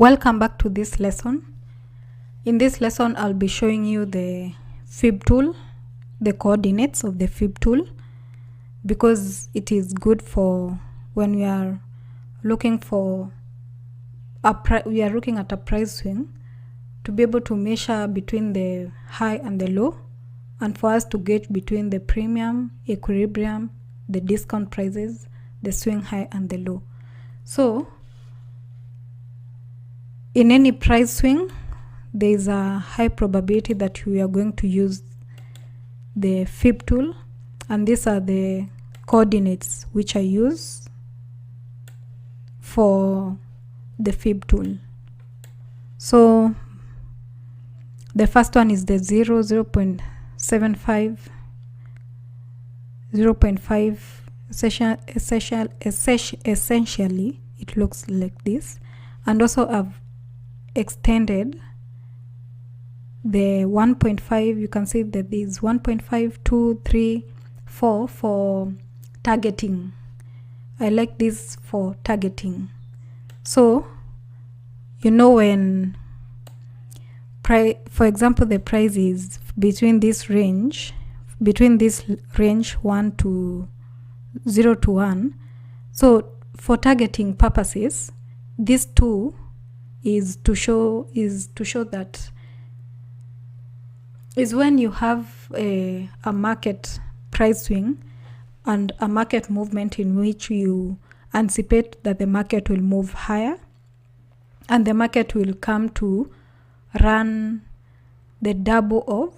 Welcome back to this lesson. In this lesson, I'll be showing you the fib tool, the coordinates of the fib tool, because it is good for when we are looking for we are looking at a price swing, to be able to measure between the high and the low, and for us to gauge between the premium, equilibrium, the discount prices, the swing high and the low. So in any price swing, there is a high probability that we are going to use the fib tool, and these are the coordinates which I use for the fib tool. So the first one is the 0.75, 0.5. Essentially it looks like this, and also I've extended the 1.5. You can see that there is 1.5, 2, 3, 4 for targeting. I like this for targeting. So you know, when for example the price is between this range 1 to 0 to 1, so for targeting purposes, this 2 is to show that is when you have a market price swing and a market movement in which you anticipate that the market will move higher, and the market will come to run the double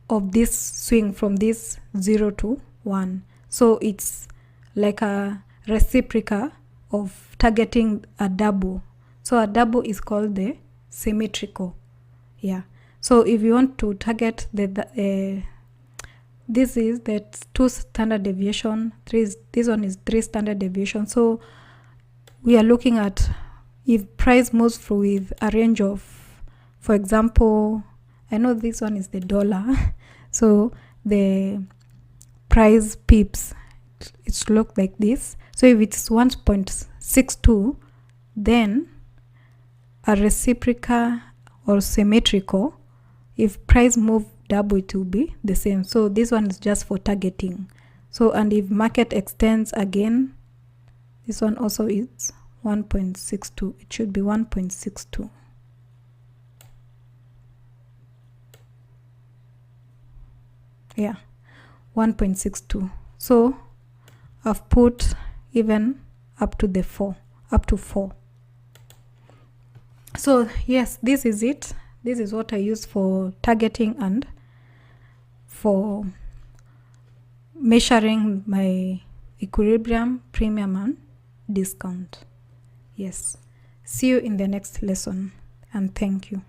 of this swing from this 0 to 1. So it's like a reciprocal of targeting a double. So a double is called the symmetrical. Yeah. So if you want to target the this is the 2 standard deviation, this one is 3 standard deviation. So we are looking at if price moves with a range of, for example, I know this one is the dollar, so the price pips, it looks like this. So if it's 1.62, then a reciprocal or symmetrical, if price move double, it will be the same. So this one is just for targeting. So, and if market extends again, this one also is 1.62. It should be 1.62. Yeah, 1.62. So I've put even up to the 4, up to 4. So yes, this is it. This is what I use for targeting and for measuring my equilibrium, premium and discount. Yes. See you in the next lesson, and thank you.